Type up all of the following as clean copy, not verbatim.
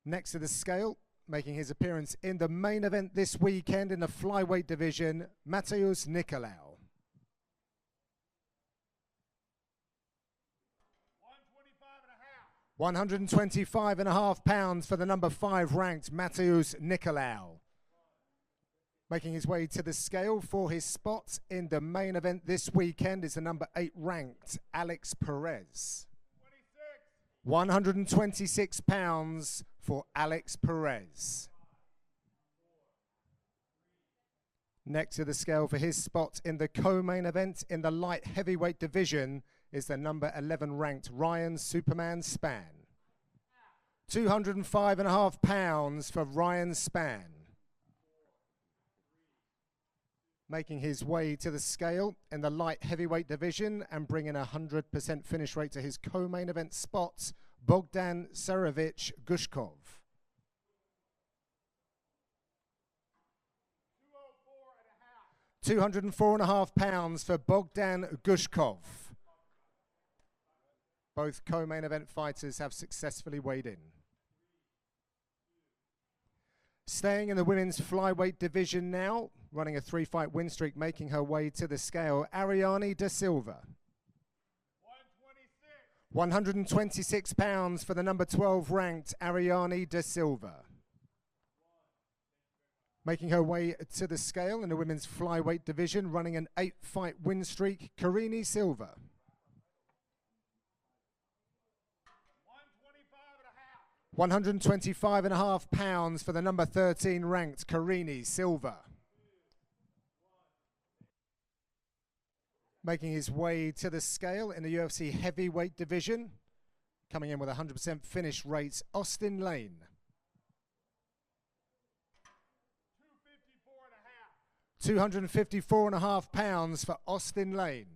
Next to the scale, making his appearance in the main event this weekend in the flyweight division, Nicolau. 125.5 pounds for the number 5 ranked Nicolau. Making his way to the scale for his spot in the main event this weekend is the number 8 ranked Perez. 126 pounds for Perez. Next to the scale for his spot in the co-main event in the light heavyweight division is the number 11 ranked Ryan Superman Spann. 205.5 pounds for Ryan Spann. Making his way to the scale in the light heavyweight division and bringing a 100% finish rate to his co-main event spot, Bogdan Sarevich Gushkov. 204.5 pounds for Bogdan Gushkov. Both co-main event fighters have successfully weighed in. Staying in the women's flyweight division now, running a 3-fight win streak, making her way to the scale, Ariane Da Silva. 126 pounds for the number 12 ranked Ariane Da Silva. Making her way to the scale in the women's flyweight division, running an 8-fight win streak, Karini Silva. 125.5 pounds for the number 13 ranked Karini Silva. Making his way to the scale in the UFC heavyweight division, coming in with a 100% finish rate, Austin Lane. 254.5 pounds for Austin Lane.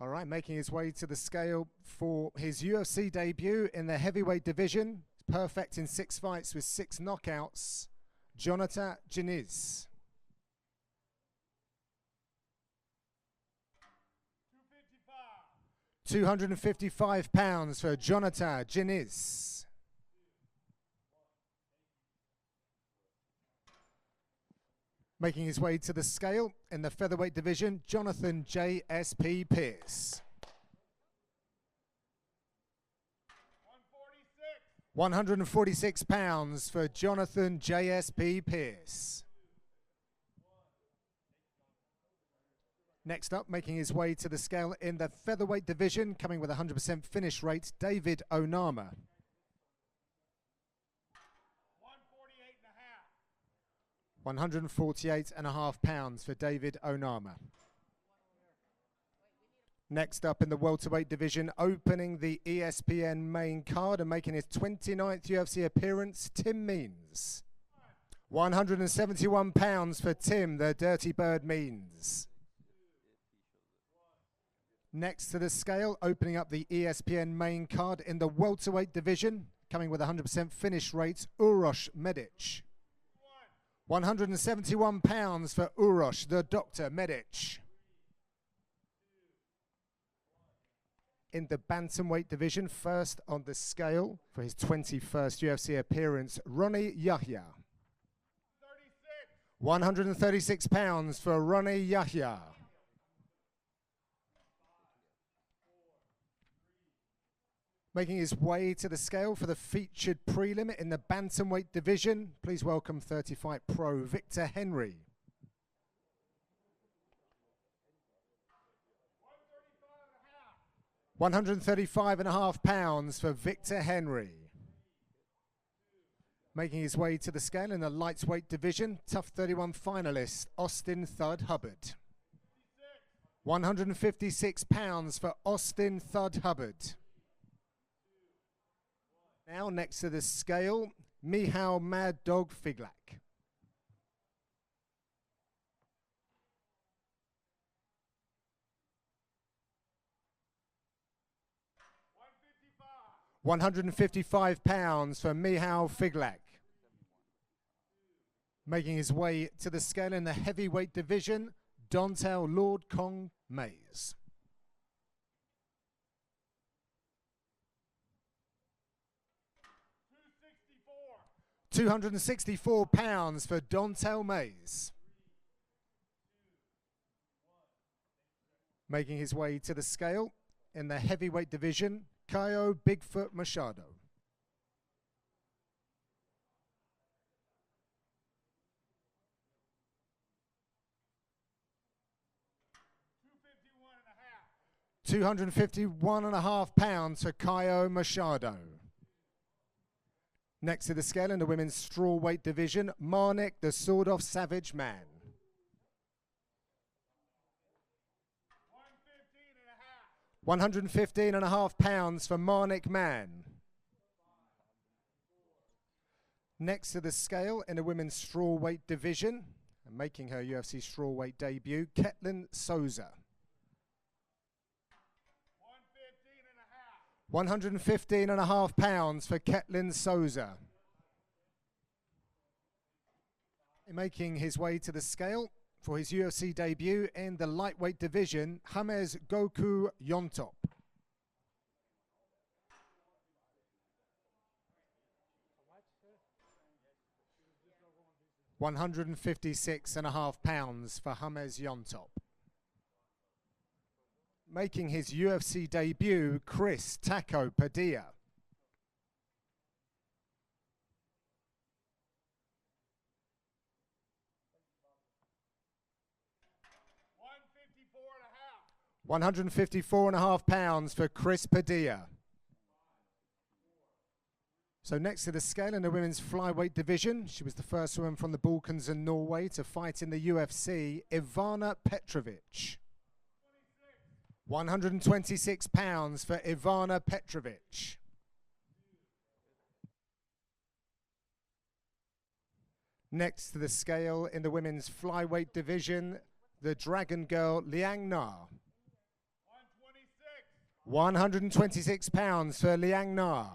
All right, making his way to the scale for his UFC debut in the heavyweight division. Perfect in 6 fights with 6 knockouts, Jonathan Diniz. 255 pounds for Jonathan Diniz. Making his way to the scale in the featherweight division, Jonathan J.S.P. Pierce. 146 pounds for Jonathan J.S.P. Pierce. Next up, making his way to the scale in the featherweight division, coming with a 100% finish rate, David Onama. 148.5 pounds for David Onama. Next up in the welterweight division, opening the ESPN main card and making his 29th UFC appearance, Tim Means. 171 pounds for Tim, the Dirty Bird Means. Next to the scale, opening up the ESPN main card in the welterweight division, coming with a 100% finish rate, Uroš Medic. 171 pounds for Uroš, the Dr. Medic. In the bantamweight division, first on the scale for his 21st UFC appearance, Ronnie Yahya. 136 pounds for Ronnie Yahya. Making his way to the scale for the featured prelim in the bantamweight division, please welcome 30-fight pro Victor Henry. 135.5 pounds for Victor Henry. Making his way to the scale in the lightweight division, Tough 31 finalist Austin Thud Hubbard. 156 pounds for Austin Thud Hubbard. Now next to the scale, Michał Mad Dog Figlak. 155 pounds for Michał Figlak. Making his way to the scale in the heavyweight division, Dontel Lord Kong Mays. 264 pounds for Dontel Mays. Making his way to the scale in the heavyweight division, Caio Bigfoot Machado. £251.5 for Caio Machado. Next to the scale in the women's strawweight division, Marnik the Sawed-Off Savage Man. £115.5 for Marnik Man. Next to the scale in the women's strawweight division, and making her UFC strawweight debut, Ketlin Souza. £115.5 for Ketlin Souza. Making his way to the scale for his UFC debut in the lightweight division, James Goku Yontop. £156.5 for James Yontop. Making his UFC debut, Chris Taco Padilla. £154.5 for Chris Padilla. So next to the scale in the women's flyweight division, she was the first woman from the Balkans and Norway to fight in the UFC, Ivana Petrovic. £126 for Ivana Petrovic. Next to the scale in the women's flyweight division, the Dragon Girl Liang Na. £126 for Liang Na.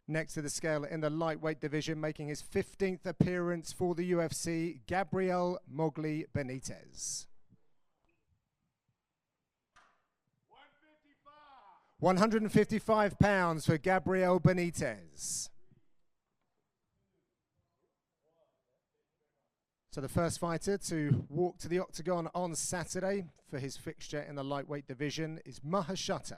Next to the scale in the lightweight division, making his 15th appearance for the UFC, Gabriel Mogli Benitez. £155 for Gabriel Benitez. So the first fighter to walk to the octagon on Saturday for his fixture in the lightweight division is Mahashata.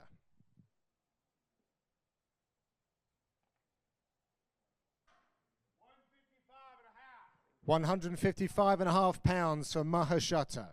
£155.5 for Mahashata.